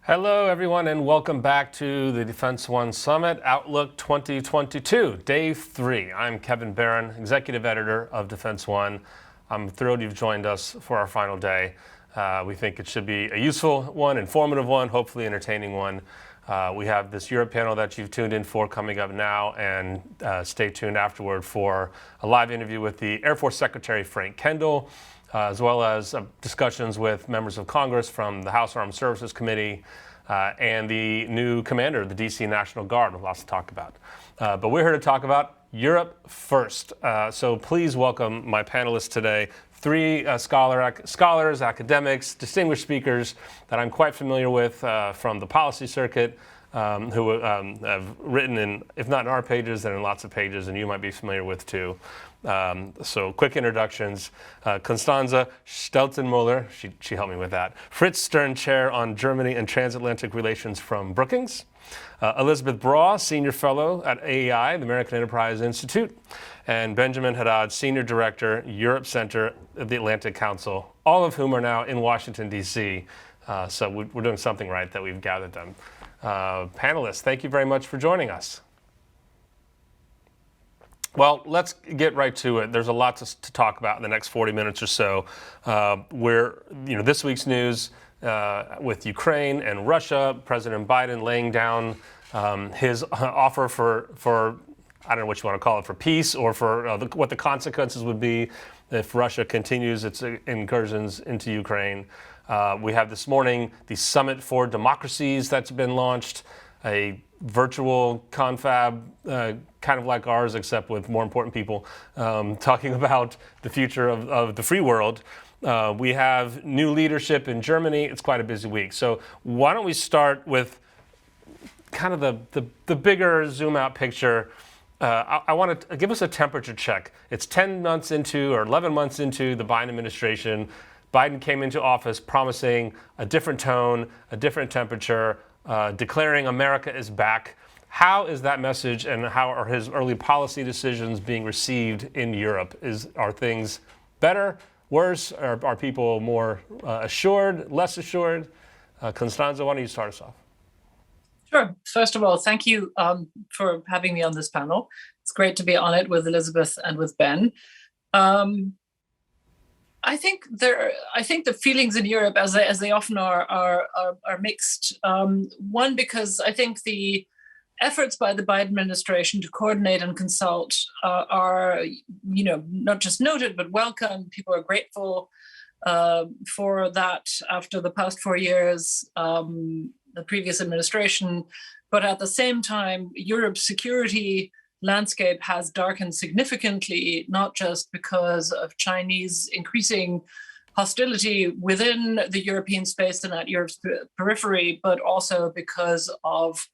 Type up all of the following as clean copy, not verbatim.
Hello, everyone, and welcome back to the Defense One Summit Outlook 2022, Day 3. I'm Kevin Barron, Executive Editor of Defense One. I'm thrilled you've joined us for our final day. We think it should be a useful one, informative one, hopefully entertaining one. We have this Europe panel that you've tuned in for coming up now, and stay tuned afterward for a live interview with the Air Force Secretary Frank Kendall, as well as discussions with members of Congress from the House Armed Services Committee and the new commander of the DC National Guard. Lots to talk about. But we're here to talk about Europe first. So please welcome my panelists today. Three scholars, academics, distinguished speakers that I'm quite familiar with from the policy circuit, who have written in, if not in our pages, then in lots of pages, and you might be familiar with too. So quick introductions. Constanze Steltenmuller, she helped me with that. Fritz Stern Chair on Germany and Transatlantic Relations from Brookings. Elizabeth Braw, Senior Fellow at AEI, the American Enterprise Institute. And Benjamin Haddad, Senior Director, Europe Center of the Atlantic Council, all of whom are now in Washington, D.C. So we're doing something right that we've gathered them. Panelists, thank you very much for joining us. Well, let's get right to it. There's a lot to talk about in the next 40 minutes or so. This week's news with Ukraine and Russia, President Biden laying down his offer for, I don't know what you want to call it, for peace, or for what the consequences would be if Russia continues its incursions into Ukraine. We have this morning the Summit for Democracies that's been launched, a virtual confab, kind of like ours, except with more important people, talking about the future of the free world. We have new leadership in Germany. It's quite a busy week. So why don't we start with kind of the bigger zoom out picture. I want to give us a temperature check. It's 10 months into, or 11 months into the Biden administration. Biden came into office promising a different tone, a different temperature, declaring America is back. How is that message, and how are his early policy decisions being received in Europe? Are things better, worse? Are people more assured, less assured? Constanze, why don't you start us off? Sure. First of all, thank you for having me on this panel. It's great to be on it with Elizabeth and with Ben. I think the feelings in Europe, as they often are mixed. One, because I think the efforts by the Biden administration to coordinate and consult are, not just noted but welcome. People are grateful for that after the past 4 years, the previous administration. But at the same time, Europe's security landscape has darkened significantly, not just because of Chinese increasing hostility within the European space and at Europe's periphery, but also because of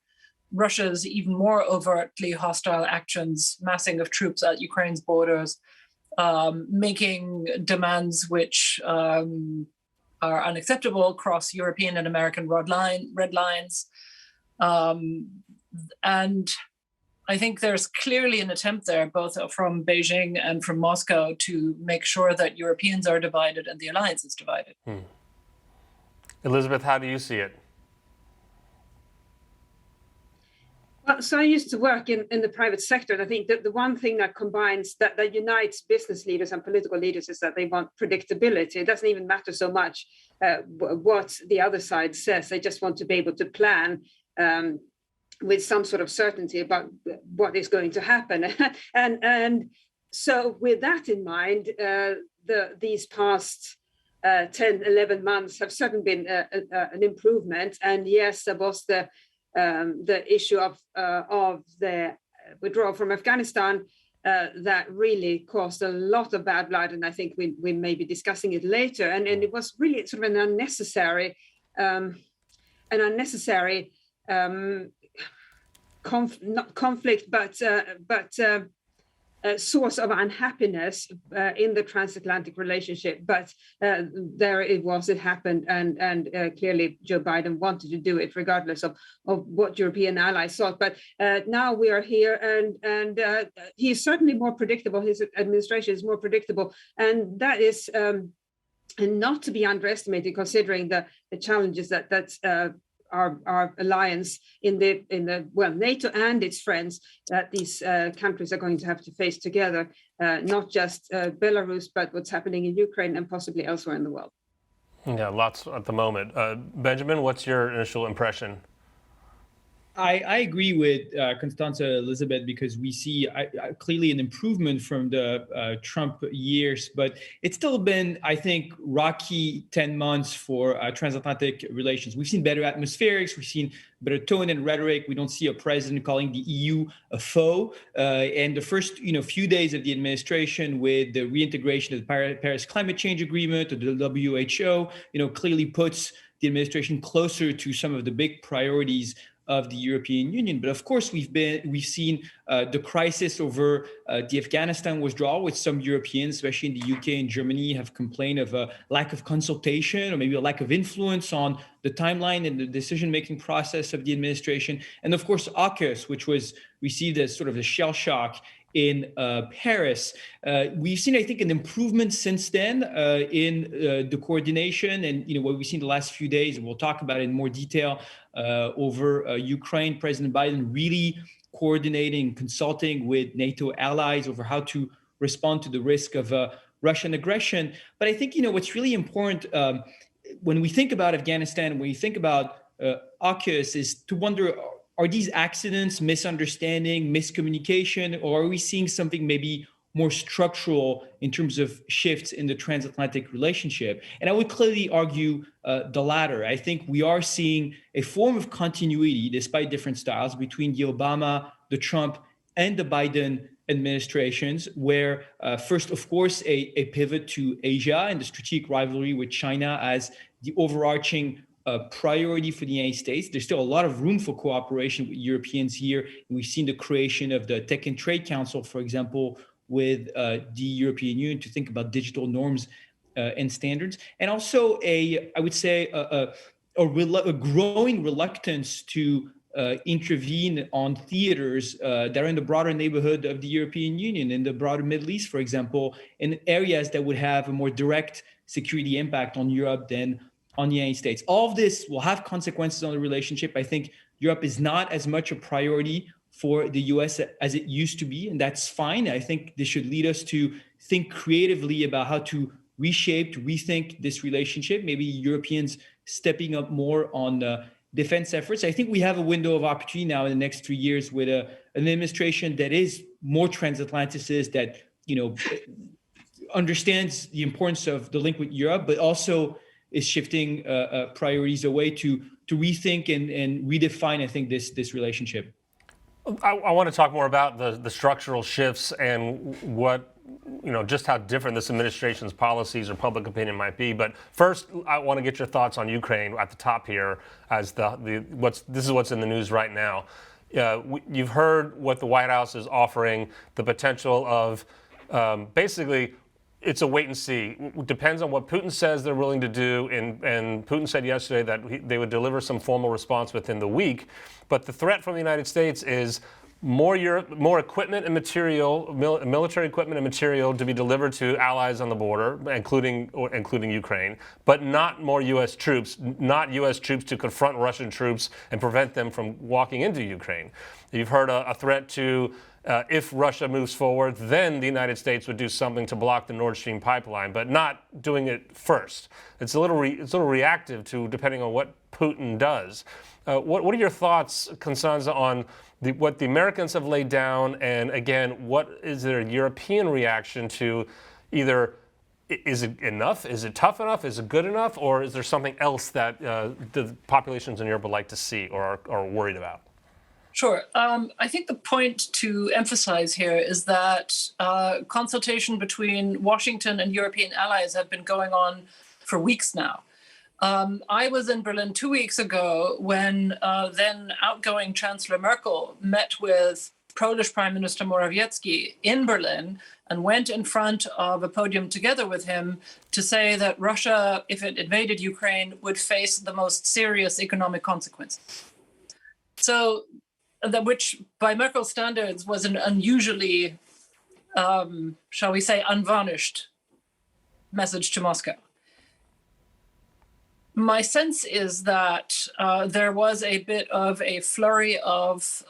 Russia's even more overtly hostile actions, massing of troops at Ukraine's borders, making demands which are unacceptable across European and American red lines. And I think there's clearly an attempt there, both from Beijing and from Moscow, to make sure that Europeans are divided and the alliance is divided. Elizabeth, how do you see it? Well, so I used to work in the private sector, and I think that the one thing that combines, that unites business leaders and political leaders, is that they want predictability. It doesn't even matter so much what the other side says. They just want to be able to plan with some sort of certainty about what is going to happen. and so with that in mind, these past 10, 11 months have certainly been an improvement. And yes, there was the issue of the withdrawal from Afghanistan that really caused a lot of bad blood, and I think we may be discussing it later. And it was really sort of an unnecessary not conflict, but source of unhappiness in the transatlantic relationship. But there it was, it happened, and clearly Joe Biden wanted to do it regardless of what European allies thought. But now we are here, and he's certainly more predictable. His administration is more predictable, and that is not to be underestimated, considering the challenges that our alliance in the NATO and its friends that these countries are going to have to face together, not just Belarus, but what's happening in Ukraine and possibly elsewhere in the world. Yeah, lots at the moment. Benjamin, what's your initial impression? I agree with Constanza Elizabeth, because we see clearly an improvement from the Trump years, but it's still been, I think, rocky 10 months for transatlantic relations. We've seen better atmospherics, we've seen better tone and rhetoric. We don't see a president calling the EU a foe. And the first few days of the administration, with the reintegration of the Paris Climate Change Agreement, or the WHO, clearly puts the administration closer to some of the big priorities of the European Union. But of course, we've seen the crisis over the Afghanistan withdrawal, with some Europeans, especially in the UK and Germany, have complained of a lack of consultation, or maybe a lack of influence on the timeline and the decision-making process of the administration. And of course, AUKUS, which was received as sort of a shell shock in Paris. We've seen, I think, an improvement since then in the coordination, and what we've seen the last few days, and we'll talk about it in more detail, over Ukraine. President Biden really coordinating, consulting with NATO allies over how to respond to the risk of Russian aggression. But I think what's really important when we think about Afghanistan, when we think about AUKUS, is to wonder, are these accidents, misunderstanding, miscommunication, or are we seeing something maybe more structural in terms of shifts in the transatlantic relationship? And I would clearly argue the latter. I think we are seeing a form of continuity, despite different styles, between the Obama, the Trump, and the Biden administrations, where first, of course, a pivot to Asia and the strategic rivalry with China as the overarching priority for the United States. There's still a lot of room for cooperation with Europeans here. We've seen the creation of the Tech and Trade Council, for example, with the European Union, to think about digital norms and standards. And also I would say, a growing reluctance to intervene on theaters that are in the broader neighborhood of the European Union, in the broader Middle East, for example, in areas that would have a more direct security impact on Europe than on the United States. All of this will have consequences on the relationship. I think Europe is not as much a priority for the US as it used to be, and that's fine. I think this should lead us to think creatively about how to reshape, to rethink this relationship, maybe Europeans stepping up more on defense efforts. I think we have a window of opportunity now in the next 3 years with an administration that is more transatlanticist, that understands the importance of the link with Europe, but also is shifting priorities away to rethink and redefine, I think, this relationship. I want to talk more about the structural shifts and what, just how different this administration's policies or public opinion might be. But first, I want to get your thoughts on Ukraine at the top here, as this is what's in the news right now. You've heard what the White House is offering, the potential of basically, it's a wait and see. It depends on what Putin says they're willing to do. And Putin said yesterday that they would deliver some formal response within the week. But the threat from the United States is more equipment and material, military equipment and material to be delivered to allies on the border, including Ukraine, but not more U.S. troops, not U.S. troops to confront Russian troops and prevent them from walking into Ukraine. You've heard a threat to, if Russia moves forward, then the United States would do something to block the Nord Stream pipeline, but not doing it first. It's a little reactive to depending on what Putin does. What are your thoughts, Constanza, on what the Americans have laid down, and again, what is their European reaction to either, is it enough, is it tough enough, is it good enough, or is there something else that the populations in Europe would like to see or are worried about? Sure. I think the point to emphasize here is that consultation between Washington and European allies have been going on for weeks now. I was in Berlin 2 weeks ago when then outgoing Chancellor Merkel met with Polish Prime Minister Morawiecki in Berlin and went in front of a podium together with him to say that Russia, if it invaded Ukraine, would face the most serious economic consequences. So, which by Merkel's standards was an unusually, shall we say, unvarnished message to Moscow. My sense is that there was a bit of a flurry of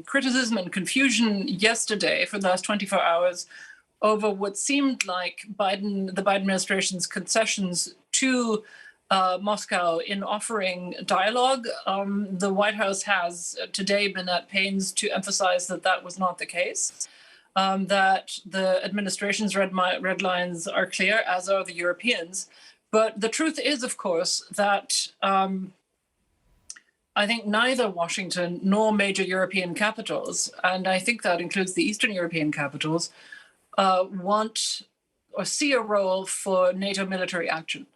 criticism and confusion yesterday for the last 24 hours over what seemed like the Biden administration's concessions to Moscow in offering dialogue. The White House has today been at pains to emphasize that that was not the case, that the administration's red lines are clear, as are the Europeans. But the truth is, of course, that I think neither Washington nor major European capitals, and I think that includes the Eastern European capitals, want or see a role for NATO military action.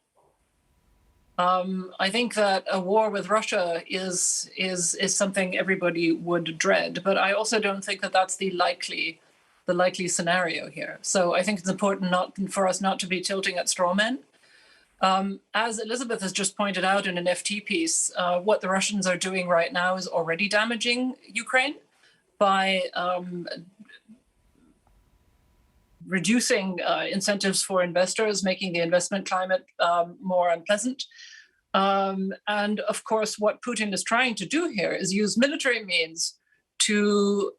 I think that a war with Russia is something everybody would dread, but I also don't think that that's the likely scenario here. So I think it's important for us not to be tilting at straw men. As Elizabeth has just pointed out in an FT piece, what the Russians are doing right now is already damaging Ukraine by reducing incentives for investors, making the investment climate more unpleasant. And of course, what Putin is trying to do here is use military means to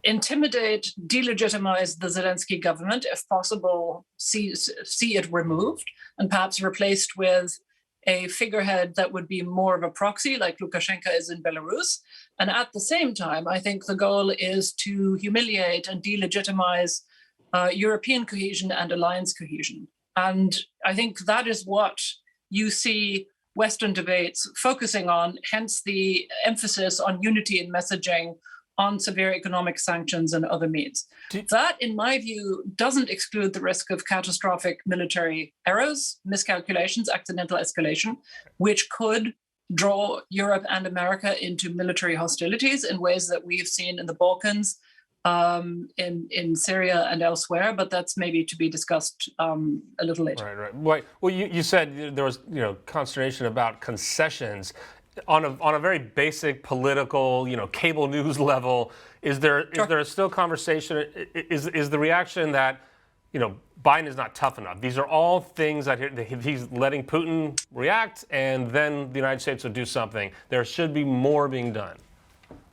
intimidate, delegitimize the Zelensky government, if possible, see it removed and perhaps replaced with a figurehead that would be more of a proxy like Lukashenko is in Belarus. And at the same time, I think the goal is to humiliate and delegitimize European cohesion and alliance cohesion. And I think that is what you see Western debates focusing on, hence the emphasis on unity in messaging, on severe economic sanctions and other means. That, in my view, doesn't exclude the risk of catastrophic military errors, miscalculations, accidental escalation, which could draw Europe and America into military hostilities in ways that we've seen in the Balkans, in Syria and elsewhere, but that's maybe to be discussed a little later. Right. Well, you said there was consternation about concessions. On a very basic political, cable news level, is there still conversation? Is the reaction that Biden is not tough enough? These are all things that he's letting Putin react, and then the United States will do something. There should be more being done.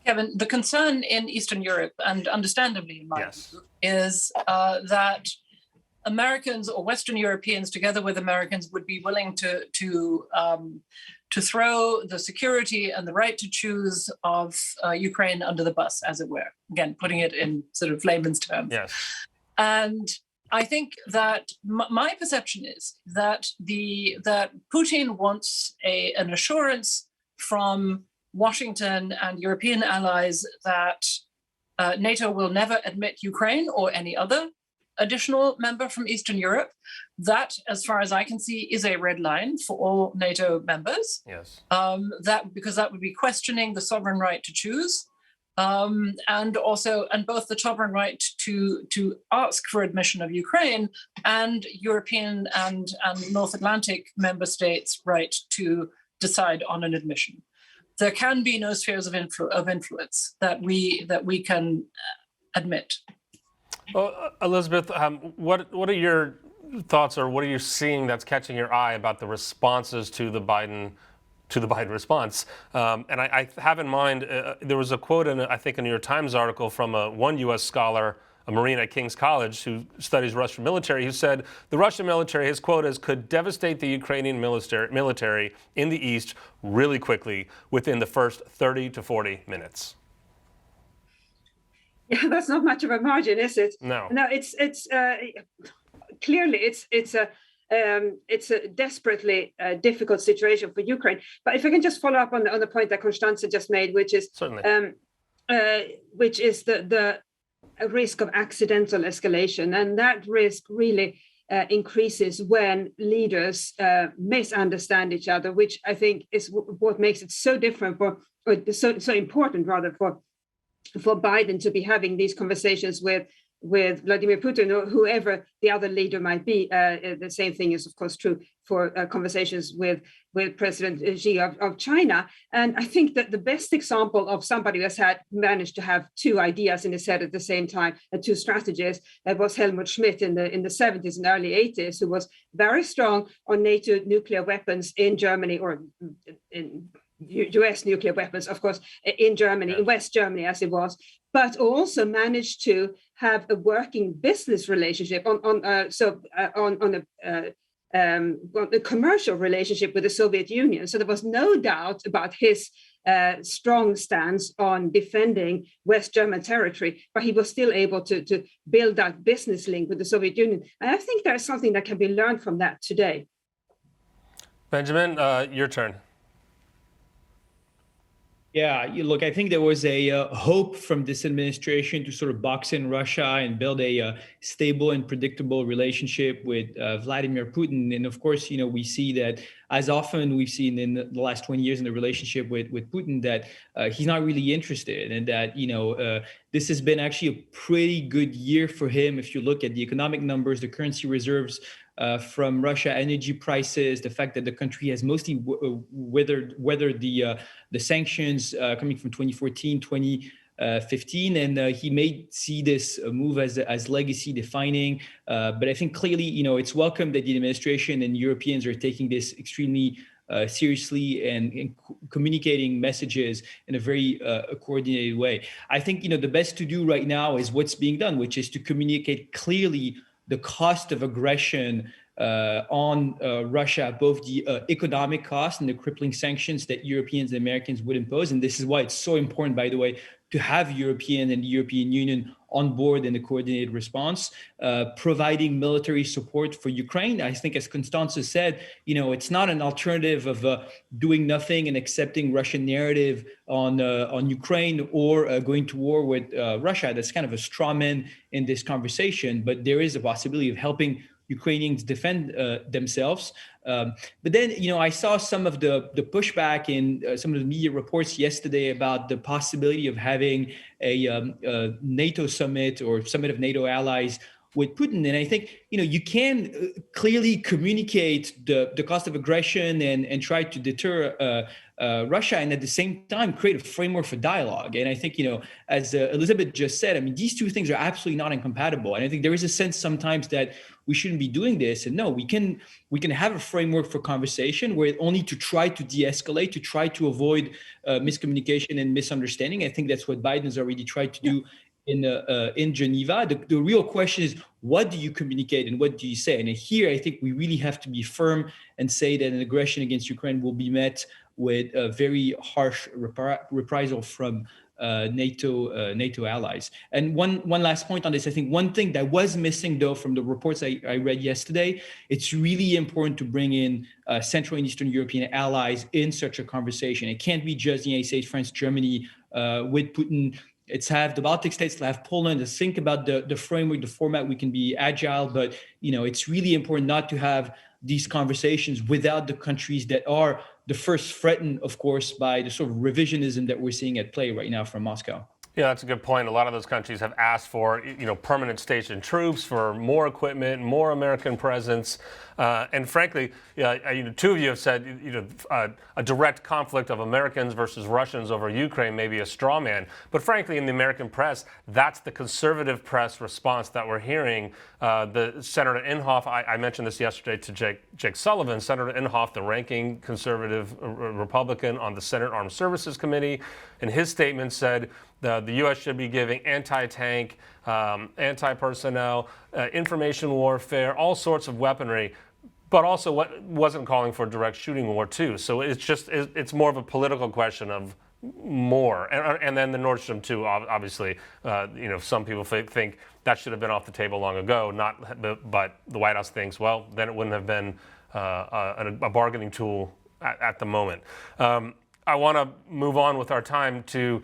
Kevin, the concern in Eastern Europe, and understandably in my view, is that Americans or Western Europeans, together with Americans, would be willing to throw the security and the right to choose of Ukraine under the bus, as it were. Again, putting it in sort of layman's terms. Yes. And I think that my perception is that that Putin wants an assurance from Washington and European allies that NATO will never admit Ukraine or any other additional member from Eastern Europe. That, as far as I can see, is a red line for all NATO members. Yes. Because that would be questioning the sovereign right to choose, and both the sovereign right to ask for admission of Ukraine and European and North Atlantic member states' right to decide on an admission. There can be no spheres of influence that we can admit. Well, Elizabeth, what are your thoughts, or what are you seeing that's catching your eye about the responses to the Biden response? And I have in mind there was a quote in I think a New York Times article from one U.S. scholar, a Marine at King's College who studies Russian military, who said the Russian military, his quote is, could devastate the Ukrainian military in the east really quickly within the first 30 to 40 minutes. Yeah, that's not much of a margin, is it? No. It's clearly it's a desperately difficult situation for Ukraine. But if I can just follow up on the point that Constanze just made, which is certainly the risk of accidental escalation, and that risk really increases when leaders misunderstand each other, which I think is what makes it so different so important rather for Biden to be having these conversations with with Vladimir Putin or whoever the other leader might be. The same thing is, of course, true for conversations with President Xi of China. And I think that the best example of somebody who has managed to have two ideas in his head at the same time, and two strategies, was Helmut Schmidt in the 70s and early 80s, who was very strong on NATO nuclear weapons in Germany, or in US nuclear weapons, of course, in Germany, in West Germany as it was, but also managed to have a working business relationship on a commercial relationship with the Soviet Union. So there was no doubt about his strong stance on defending West German territory, but he was still able to build that business link with the Soviet Union. And I think there's something that can be learned from that today. Benjamin, your turn. Yeah, look, I think there was a hope from this administration to sort of box in Russia and build a stable and predictable relationship with Vladimir Putin. And of course, we see that, as often we've seen in the last 20 years in the relationship with Putin, that he's not really interested, and that, this has been actually a pretty good year for him. If you look at the economic numbers, the currency reserves from Russia, energy prices, the fact that the country has mostly weathered the sanctions coming from 2014, 2015, and he may see this move as legacy defining. But I think clearly, it's welcome that the administration and Europeans are taking this extremely seriously and communicating messages in a very coordinated way. I think, the best to do right now is what's being done, which is to communicate clearly the cost of aggression on Russia, both the economic cost and the crippling sanctions that Europeans and Americans would impose. And this is why it's so important, by the way, to have European and the European Union on board in a coordinated response, providing military support for Ukraine. I think, as Constanze said, it's not an alternative of doing nothing and accepting Russian narrative on Ukraine, or going to war with Russia. That's kind of a straw man in this conversation, but there is a possibility of helping Ukrainians defend themselves. But then, I saw some of the pushback in some of the media reports yesterday about the possibility of having a NATO summit or summit of NATO allies with Putin. And I think, you can clearly communicate the cost of aggression and try to deter Russia, and at the same time create a framework for dialogue. And I think, as Elizabeth just said, these two things are absolutely not incompatible. And I think there is a sense sometimes that we shouldn't be doing this. And no, we can have a framework for conversation where only to try to de-escalate, to try to avoid miscommunication and misunderstanding. I think that's what Biden's already tried to do in Geneva. The real question is, what do you communicate and what do you say? And here, I think we really have to be firm and say that an aggression against Ukraine will be met with a very harsh reprisal from NATO allies. And one last point on this, I think one thing that was missing, though, from the reports I read yesterday, it's really important to bring in Central and Eastern European allies in such a conversation. It can't be just the United States, France, Germany with Putin. It's have the Baltic states, to have Poland, to think about the framework, the format. We can be agile, but it's really important not to have these conversations without the countries that are the first threatened, of course, by the sort of revisionism that we're seeing at play right now from Moscow. Yeah, that's a good point. A lot of those countries have asked for, permanent station troops, for more equipment, more American presence, and frankly, two of you have said, a direct conflict of Americans versus Russians over Ukraine may be a straw man. But frankly, in the American press, that's the conservative press response that we're hearing. The Senator Inhofe, I mentioned this yesterday to Jake Sullivan, Senator Inhofe, the ranking conservative Republican on the Senate Armed Services Committee, in his statement said, the U.S. should be giving anti-tank, anti-personnel, information warfare, all sorts of weaponry, but also wasn't calling for a direct shooting war too. So it's more of a political question of more. And then the Nord Stream 2, obviously, some people think that should have been off the table long ago, but the White House thinks, well, then it wouldn't have been a bargaining tool at the moment. I want to move on with our time to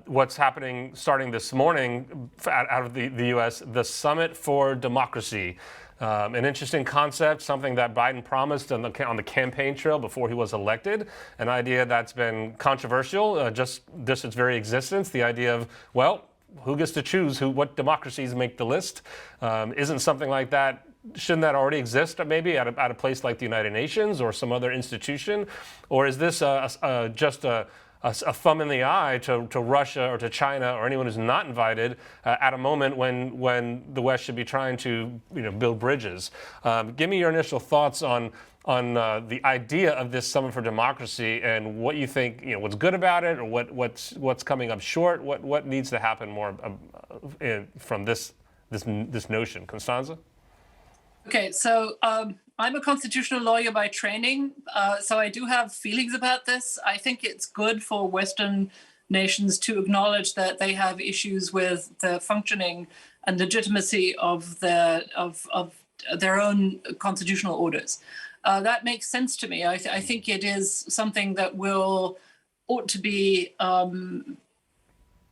what's happening starting this morning out of the U.S., the Summit for Democracy. An interesting concept, something that Biden promised on the campaign trail before he was elected, an idea that's been controversial, just its very existence, the idea of, well, who gets to choose what democracies make the list? Isn't something like that, shouldn't that already exist maybe at a place like the United Nations or some other institution? Or is this just a thumb in the eye to Russia or to China or anyone who's not invited at a moment when the West should be trying to build bridges? Give me your initial thoughts on the idea of this Summit for Democracy and what you think, what's good about it, or what's coming up short. What needs to happen more from this notion, Constanza? Okay, so I'm a constitutional lawyer by training, so I do have feelings about this. I think it's good for Western nations to acknowledge that they have issues with the functioning and legitimacy of their own constitutional orders. That makes sense to me. I think it is something that ought to be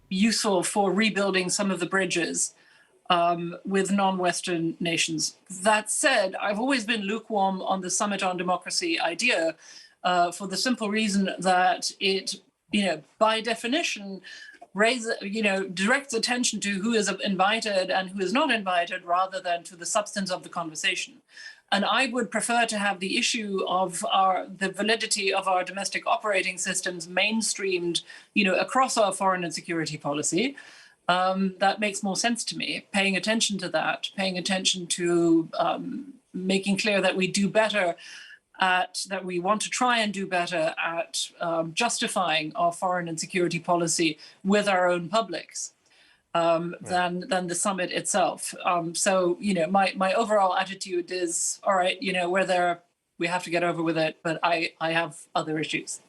useful for rebuilding some of the bridges with non-Western nations. That said, I've always been lukewarm on the Summit on Democracy idea for the simple reason that it, by definition, directs attention to who is invited and who is not invited rather than to the substance of the conversation. And I would prefer to have the issue of the validity of our domestic operating systems mainstreamed, across our foreign and security policy. That makes more sense to me, paying attention to that, paying attention to making clear that we do better that we want to try and do better at justifying our foreign and security policy with our own publics than the summit itself. So, my overall attitude is, all right, we're there, we have to get over with it, but I have other issues.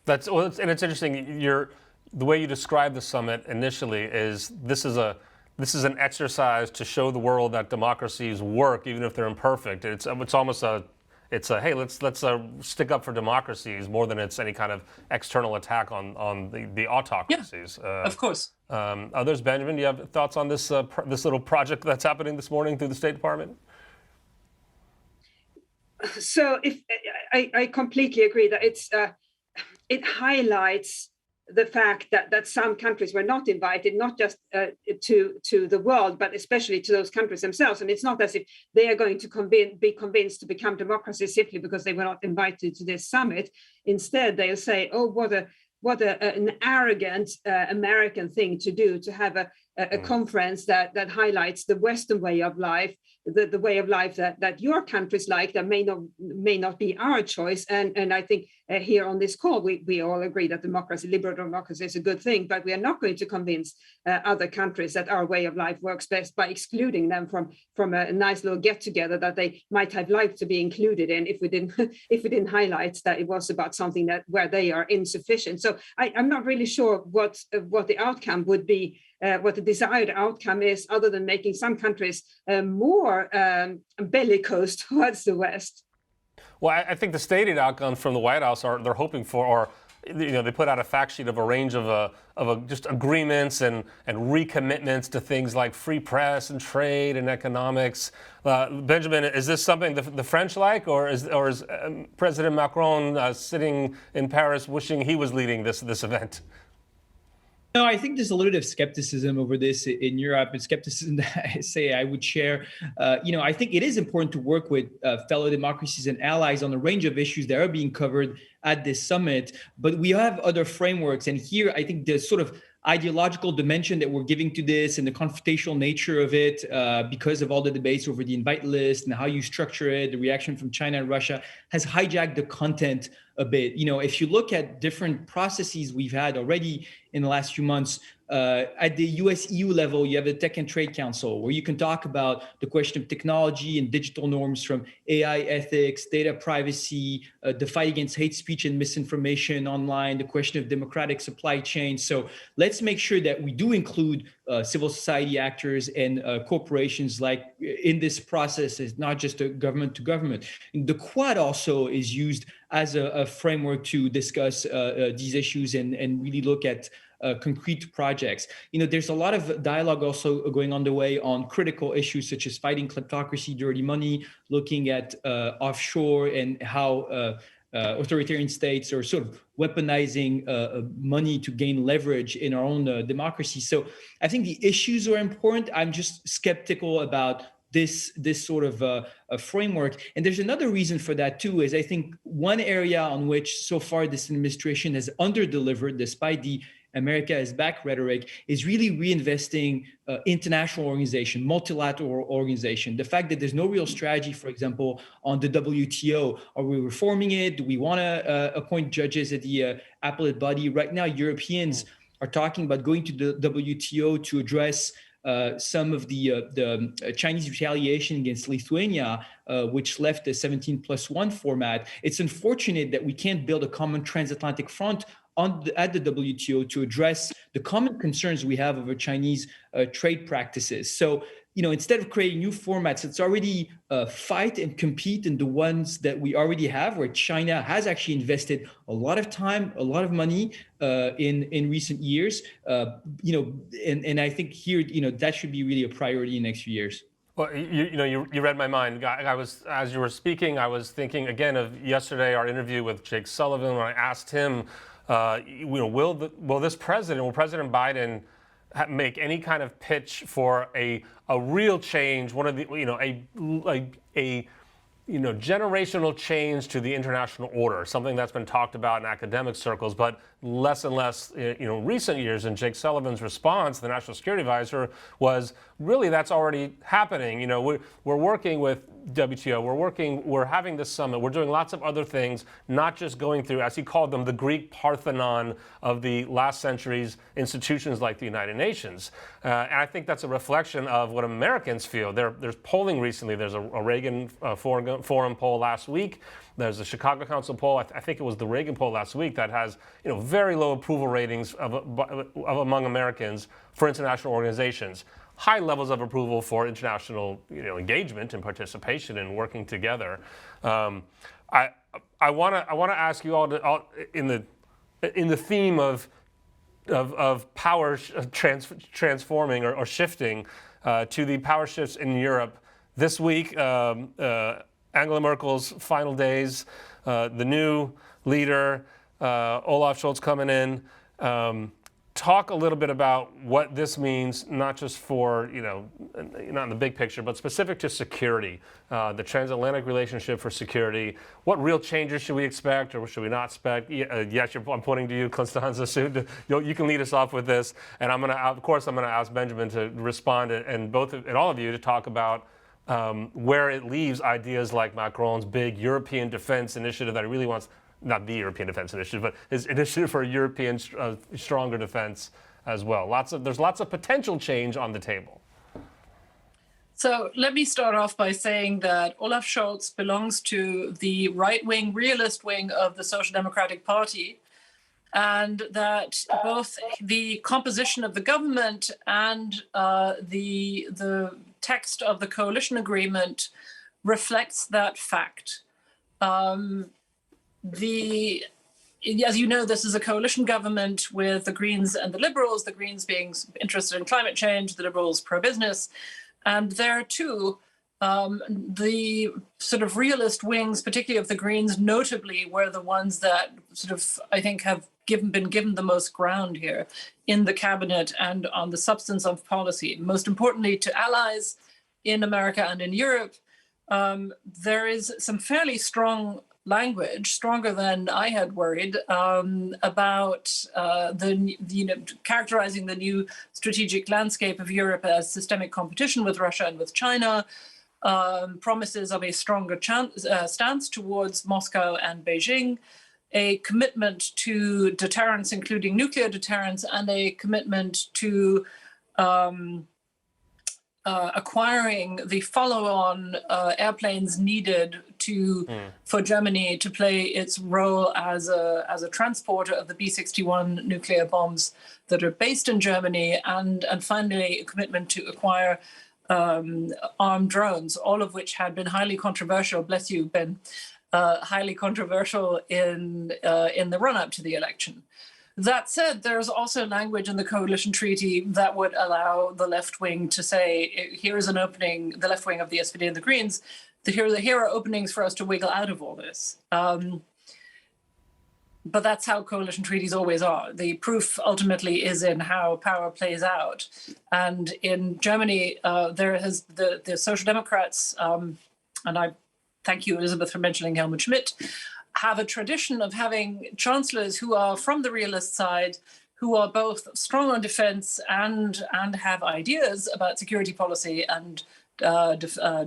And it's interesting. The way you describe the summit initially is this is an exercise to show the world that democracies work, even if they're imperfect. It's almost hey, let's stick up for democracies more than it's any kind of external attack on the autocracies. Yeah, of course. Others, Benjamin, do you have thoughts on this little project that's happening this morning through the State Department? So, if I completely agree that it highlights the fact that some countries were not invited, not just to the world, but especially to those countries themselves. And it's not as if they are going to be convinced to become democracies simply because they were not invited to this summit. Instead, they'll say, "Oh, what an arrogant American thing to do, to have a conference that highlights the Western way of life, the way of life that your countries like, that may not be our choice." And I think here on this call, we all agree that liberal democracy is a good thing, but we are not going to convince other countries that our way of life works best by excluding them from a nice little get together that they might have liked to be included in if we didn't highlight that it was about something where they are insufficient. So I'm not really sure what the outcome would be. What the desired outcome is, other than making some countries more bellicose towards the West. Well, I think the stated outcomes from the White House they're hoping for they put out a fact sheet of a range of just agreements and recommitments to things like free press and trade and economics. Benjamin, is this something the French like, or is President Macron sitting in Paris wishing he was leading this event? No, I think there's a little bit of skepticism over this in Europe, and skepticism that I would share. I think it is important to work with fellow democracies and allies on a range of issues that are being covered at this summit. But we have other frameworks. And here, I think the sort of ideological dimension that we're giving to this and the confrontational nature of it, because of all the debates over the invite list and how you structure it, the reaction from China and Russia, has hijacked the content a bit. If you look at different processes we've had already in the last few months, at the US-EU level, you have the Tech and Trade Council, where you can talk about the question of technology and digital norms, from AI ethics, data privacy, the fight against hate speech and misinformation online, the question of democratic supply chains. So let's make sure that we do include civil society actors and corporations in this process. It's not just a government to government. And the Quad also is used as a framework to discuss these issues and really look at concrete projects. There's a lot of dialogue also going on the way on critical issues such as fighting kleptocracy, dirty money, looking at offshore and how authoritarian states or sort of weaponizing money to gain leverage in our own democracy. So I think the issues are important. I'm just skeptical about this sort of a framework. And there's another reason for that too, is I think one area on which so far this administration has under-delivered, despite the America is back rhetoric, is really reinvesting international organization, multilateral organization. The fact that there's no real strategy, for example, on the WTO. Are we reforming it? Do we want to appoint judges at the appellate body? Right now, Europeans are talking about going to the WTO to address some of the Chinese retaliation against Lithuania, which left the 17+1 format. It's unfortunate that we can't build a common transatlantic front at the WTO to address the common concerns we have over Chinese trade practices. So, instead of creating new formats, let's already fight and compete in the ones that we already have, where China has actually invested a lot of time, a lot of money in recent years. And I think here, that should be really a priority in the next few years. Well, you read my mind. I was, as you were speaking, I was thinking again of yesterday, our interview with Jake Sullivan, when I asked him, will President Biden make any kind of pitch for a real change, one of the generational change to the international order, something that's been talked about in academic circles, but less and less, recent years. And Jake Sullivan's response, the National Security Advisor, was really that's already happening. We're working with WTO, we're having this summit, we're doing lots of other things, not just going through, as he called them, the Greek Parthenon of the last century's institutions like the United Nations. And I think that's a reflection of what Americans feel. There's polling recently. There's a Reagan Forum poll last week. There's a Chicago Council poll. I think it was the Reagan poll last week that has, very low approval ratings of among Americans for international organizations. High levels of approval for international, engagement and participation and working together. I want to ask you all, in the theme of power transforming or shifting to the power shifts in Europe this week. Angela Merkel's final days, the new leader, Olaf Scholz coming in. Talk a little bit about what this means, not just for, not in the big picture, but specific to security, the transatlantic relationship for security. What real changes should we expect or should we not expect? Yes, I'm pointing to you, Constanza, soon. You can lead us off with this. And I'm going to ask Benjamin to respond and all of you to talk about where it leaves ideas like Macron's big European defense initiative that he really wants, not the European defense initiative, but his initiative for a European stronger defense as well. There's lots of potential change on the table. So let me start off by saying that Olaf Scholz belongs to the right-wing, realist wing of the Social Democratic Party, and that both the composition of the government and the text of the coalition agreement reflects that fact. As you know, this is a coalition government with the Greens and the Liberals, the Greens being interested in climate change, the Liberals pro-business. And there too, the sort of realist wings, particularly of the Greens, notably were the ones that sort of, I think, have been given the most ground here in the cabinet and on the substance of policy. Most importantly, to allies in America and in Europe, there is some fairly strong language, stronger than I had worried, about characterizing the new strategic landscape of Europe as systemic competition with Russia and with China, promises of a stronger stance towards Moscow and Beijing, a commitment to deterrence, including nuclear deterrence, and a commitment to acquiring the follow-on airplanes needed for Germany to play its role as a transporter of the B-61 nuclear bombs that are based in Germany, and finally a commitment to acquire armed drones, all of which had been highly controversial. Bless you, Ben. Highly controversial in the run-up to the election. That said, there's also language in the coalition treaty that would allow the left wing to say, here is an opening, the left wing of the SPD and the Greens, here are openings for us to wiggle out of all this. but that's how coalition treaties always are. The proof ultimately is in how power plays out. And in Germany, the Social Democrats, and I thank you, Elizabeth, for mentioning Helmut Schmidt, have a tradition of having chancellors who are from the realist side, who are both strong on defense and have ideas about security policy and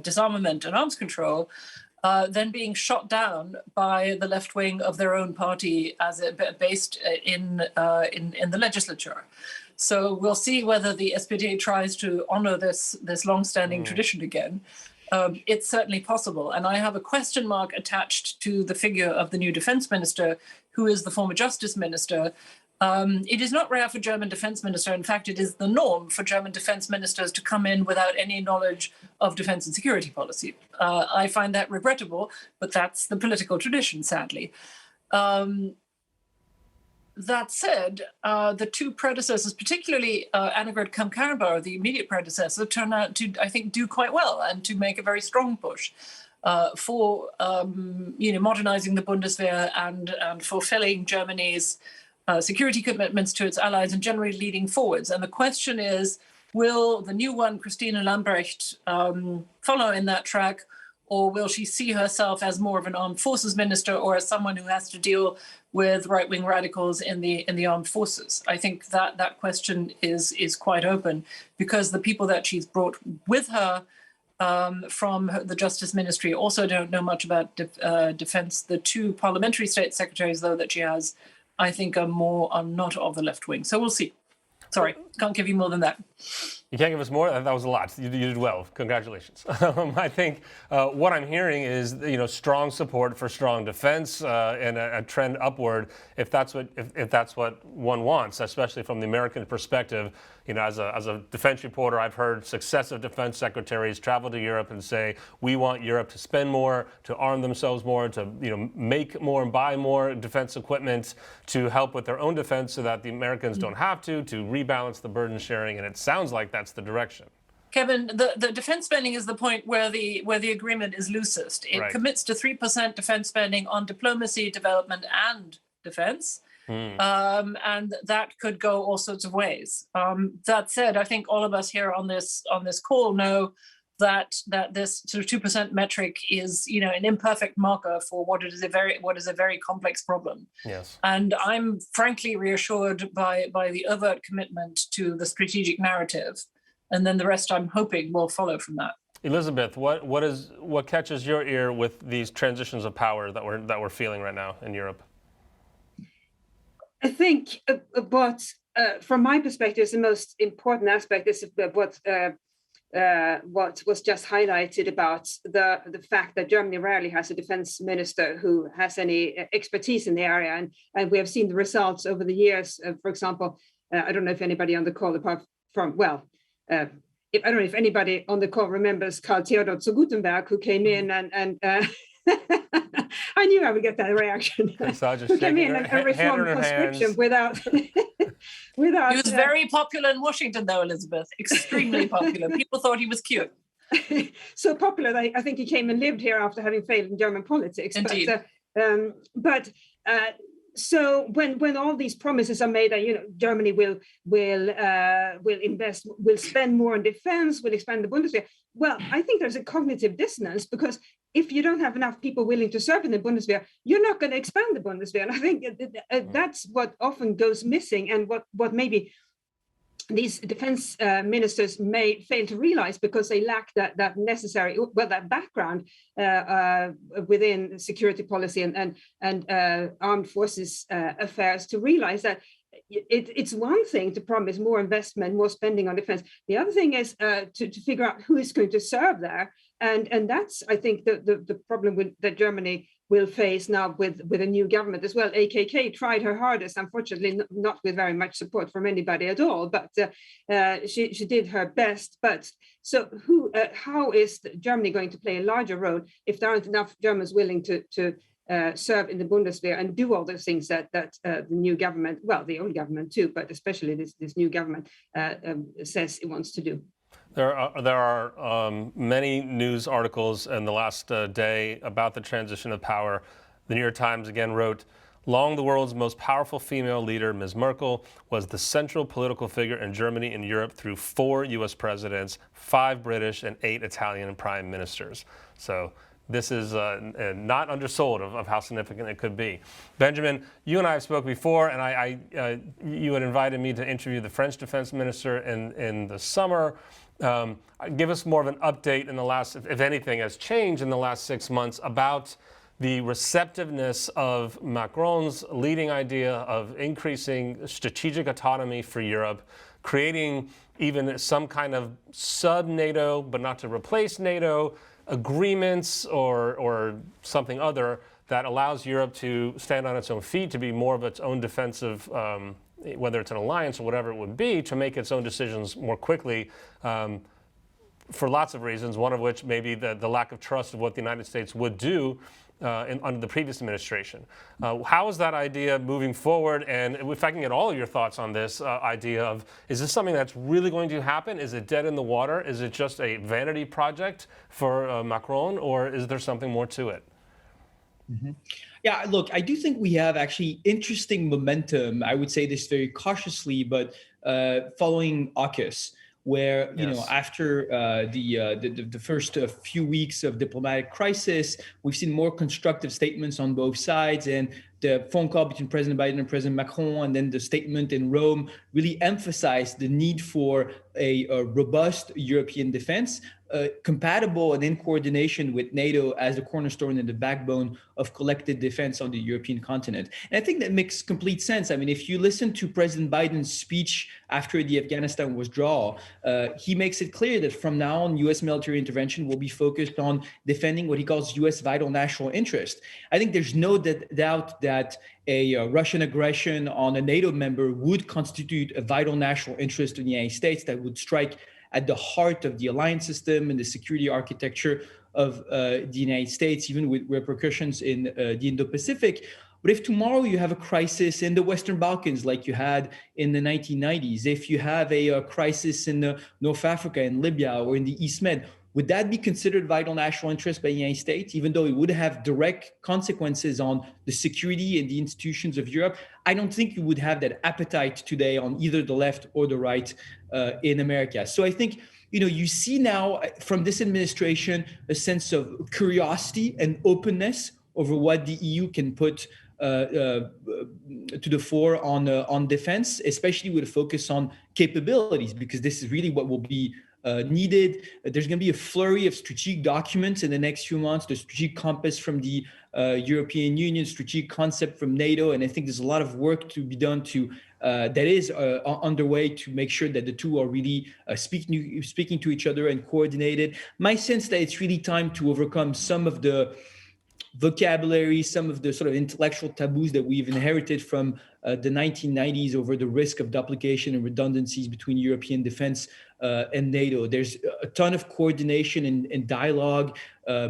disarmament and arms control, then being shot down by the left wing of their own party as based in the legislature. So we'll see whether the SPD tries to honor this long-standing tradition again. It's certainly possible. And I have a question mark attached to the figure of the new defense minister, who is the former justice minister. It is not rare for German defense minister. In fact, it is the norm for German defense ministers to come in without any knowledge of defense and security policy. I find that regrettable, but that's the political tradition, sadly. That said, the two predecessors, particularly Annegret Kramp-Karrenbauer, the immediate predecessor, turned out to, I think, do quite well and to make a very strong push for modernizing the Bundeswehr and fulfilling Germany's security commitments to its allies and generally leading forwards. And the question is, will the new one, Christine Lambrecht, follow in that track, or will she see herself as more of an armed forces minister or as someone who has to deal with right-wing radicals in the armed forces? I think that question is quite open, because the people that she's brought with her from the Justice Ministry also don't know much about defense. The two parliamentary state secretaries, though, that she has, I think are not of the left wing. So we'll see. Sorry, can't give you more than that. You can't give us more? That was a lot. You did well. Congratulations. I think what I'm hearing is, strong support for strong defense and a trend upward, if that's what one wants, especially from the American perspective. As a defense reporter, I've heard successive defense secretaries travel to Europe and say, we want Europe to spend more, to arm themselves more, to make more and buy more defense equipment to help with their own defense, so that the Americans don't have to rebalance the burden sharing. And it sounds like that's the direction. Kevin, the defense spending is the point where the agreement is loosest. It Right. commits to 3% defense spending on diplomacy, development, and defense. And that could go all sorts of ways. That said, I think all of us here on this call know that this sort of 2% metric is, an imperfect marker for what is a very complex problem. Yes. And I'm frankly reassured by the overt commitment to the strategic narrative, and then the rest, I'm hoping, will follow from that. Elizabeth, what catches your ear with these transitions of power that we're feeling right now in Europe? I think what, from my perspective, is the most important aspect is what was just highlighted about the fact that Germany rarely has a defense minister who has any expertise in the area, and we have seen the results over the years. For example, I don't know if anybody on the call, apart from I don't know if anybody on the call remembers Karl Theodor zu Gutenberg, who came in and I knew I would get that reaction. Who came in and reformed conscription without. He was very popular in Washington, though, Elizabeth. Extremely popular. People thought he was cute. So popular, I think he came and lived here after having failed in German politics. Indeed. So when all these promises are made that Germany will invest, will spend more on defense, will expand the Bundeswehr, well, I think there's a cognitive dissonance, because if you don't have enough people willing to serve in the Bundeswehr, you're not going to expand the Bundeswehr. And I think that's what often goes missing, and what maybe these defense ministers may fail to realize, because they lack that necessary, that background within security policy and armed forces affairs, to realize that it's one thing to promise more investment, more spending on defense. The other thing is to figure out who is going to serve there. And that's, I think, the problem that Germany will face now with a new government as well. AKK tried her hardest, unfortunately, not with very much support from anybody at all, but she did her best. But so how is Germany going to play a larger role if there aren't enough Germans willing to serve in the Bundeswehr and do all those things that the new government, well, the old government too, but especially this new government says it wants to do? There are many news articles in the last day about the transition of power. The New York Times again wrote, Long the world's most powerful female leader, Ms. Merkel was the central political figure in Germany and Europe through 4 U.S. presidents, 5 British, and 8 Italian prime ministers. So this is not undersold of how significant it could be. Benjamin, you and I have spoke before, and you had invited me to interview the French defense minister in the summer. Give us more of an update in the last, if anything has changed in the last 6 months, about the receptiveness of Macron's leading idea of increasing strategic autonomy for Europe, creating even some kind of sub-NATO, but not to replace NATO, agreements or something other that allows Europe to stand on its own feet, to be more of its own defensive, whether it's an alliance or whatever it would be, to make its own decisions more quickly. For lots of reasons, one of which may be the lack of trust of what the United States would do under the previous administration. How is that idea moving forward? And if I can get all of your thoughts on this idea of, is this something that's really going to happen? Is it dead in the water? Is it just a vanity project for Macron, or is there something more to it? Mm-hmm. Yeah, look, I do think we have actually interesting momentum. I would say this very cautiously, but following AUKUS, where after the first few weeks of diplomatic crisis, we've seen more constructive statements on both sides, and the phone call between President Biden and President Macron, and then the statement in Rome really emphasized the need for a robust European defense, compatible and in coordination with NATO as the cornerstone and the backbone of collective defense on the European continent. And I think that makes complete sense. I mean, if you listen to President Biden's speech after the Afghanistan withdrawal, he makes it clear that from now on, U.S. military intervention will be focused on defending what he calls U.S. vital national interest. I think there's no doubt that a Russian aggression on a NATO member would constitute a vital national interest in the United States that would strike at the heart of the alliance system and the security architecture of the United States, even with repercussions in the Indo-Pacific. But if tomorrow you have a crisis in the Western Balkans like you had in the 1990s, if you have a crisis in North Africa, in Libya, or in the East Med, would that be considered vital national interest by the United States, even though it would have direct consequences on the security and the institutions of Europe? I don't think you would have that appetite today on either the left or the right in America. So I think, you see now from this administration a sense of curiosity and openness over what the EU can put to the fore on defense, especially with a focus on capabilities, because this is really what will be needed. There's going to be a flurry of strategic documents in the next few months, the strategic compass from the European Union, strategic concept from NATO, and I think there's a lot of work to be done that is underway to make sure that the two are really speaking to each other and coordinated. My sense that it's really time to overcome some of the vocabulary, some of the sort of intellectual taboos that we've inherited from the 1990s over the risk of duplication and redundancies between European defense and NATO. There's a ton of coordination and dialogue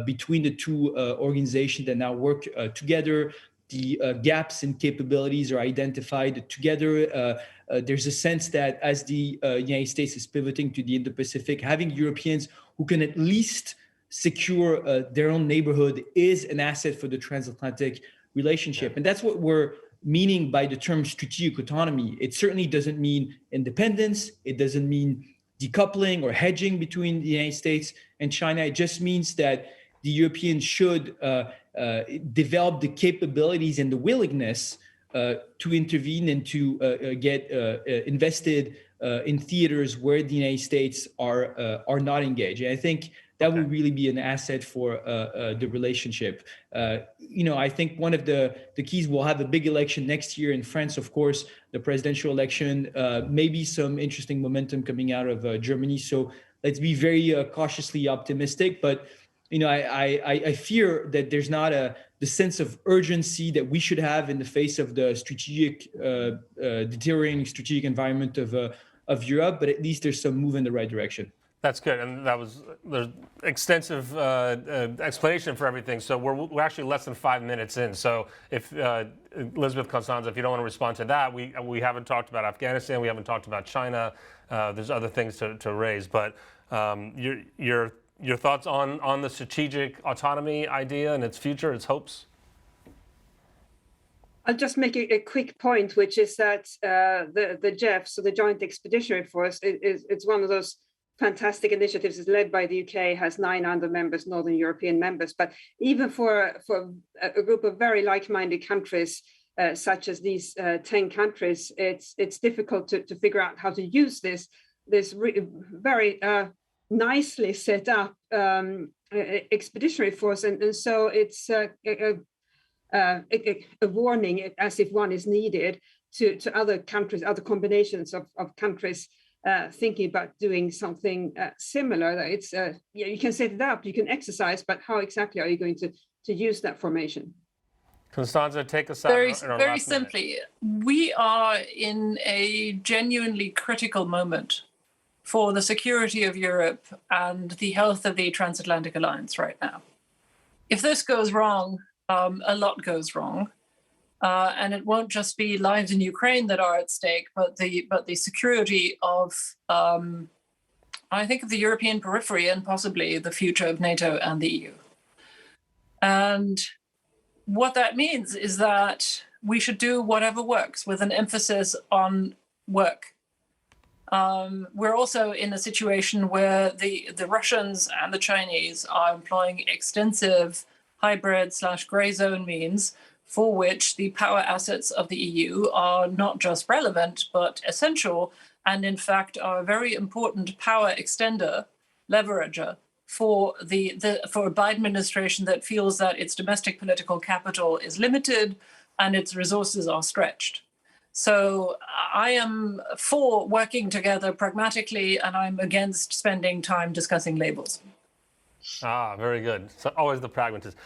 between the two organizations that now work together. The gaps in capabilities are identified together. There's a sense that as the United States is pivoting to the Indo-Pacific, having Europeans who can at least secure their own neighborhood is an asset for the transatlantic relationship. And that's what we're meaning by the term strategic autonomy. It certainly doesn't mean independence. It doesn't mean decoupling or hedging between the United States and China. It just means that the Europeans should develop the capabilities and the willingness to intervene and to get invested in theaters where the United States are not engaged. And I think that would really be an asset for the relationship. I think one of the keys, we'll have a big election next year in France, of course, the presidential election, maybe some interesting momentum coming out of Germany. So let's be very cautiously optimistic. But, I fear that there's not the sense of urgency that we should have in the face of the strategic, deteriorating strategic environment of Europe. But at least there's some move in the right direction. That's good, and there's extensive explanation for everything. So we're actually less than 5 minutes in. So if Elizabeth Constanza, if you don't want to respond to that, we haven't talked about Afghanistan, we haven't talked about China. There's other things to raise, but your thoughts on the strategic autonomy idea and its future, its hopes? I'll just make a quick point, which is that the JEF, so the Joint Expeditionary Force, it's one of those fantastic initiatives. It's led by the UK, has 9 other members, Northern European members. But even for a group of very like-minded countries, such as these 10 countries, it's difficult to figure out how to use this very nicely set up expeditionary force, and so it's a warning, as if one is needed, to other countries, other combinations of countries thinking about doing something similar. It's you can set it up, you can exercise, but how exactly are you going to use that formation? Constanza, take us out. Very simply, we are in a genuinely critical moment for the security of Europe and the health of the transatlantic alliance right now. If this goes wrong, a lot goes wrong, and it won't just be lives in Ukraine that are at stake, but the security of, I think, of the European periphery and possibly the future of NATO and the EU. And what that means is that we should do whatever works, with an emphasis on work. We're also in a situation where the Russians and the Chinese are employing extensive hybrid/gray zone means for which the power assets of the EU are not just relevant, but essential, and in fact are a very important power extender, leverager, for for a Biden administration that feels that its domestic political capital is limited and its resources are stretched. So I am for working together pragmatically, and I'm against spending time discussing labels. Ah, very good. So always the pragmatist.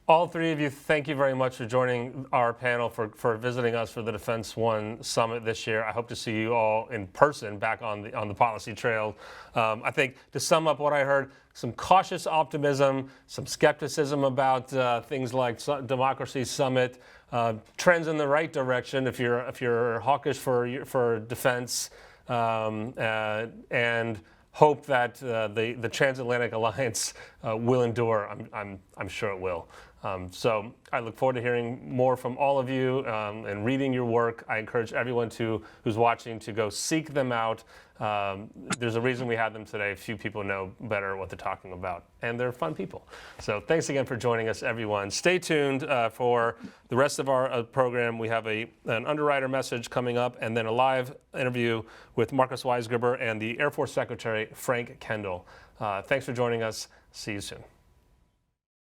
All three of you, thank you very much for joining our panel, for visiting us for the Defense One Summit this year. I hope to see you all in person back on the policy trail. I think, to sum up what I heard, some cautious optimism, some skepticism about things like Democracy Summit, trends in the right direction if you're hawkish for defense, and hope that the transatlantic alliance will endure. I'm sure it will. So I look forward to hearing more from all of you and reading your work. I encourage everyone who's watching to go seek them out. There's a reason we had them today. Few people know better what they're talking about, and they're fun people. So thanks again for joining us, everyone. Stay tuned for the rest of our program. We have an underwriter message coming up, and then a live interview with Marcus Weisgerber and the Air Force Secretary, Frank Kendall. Thanks for joining us. See you soon.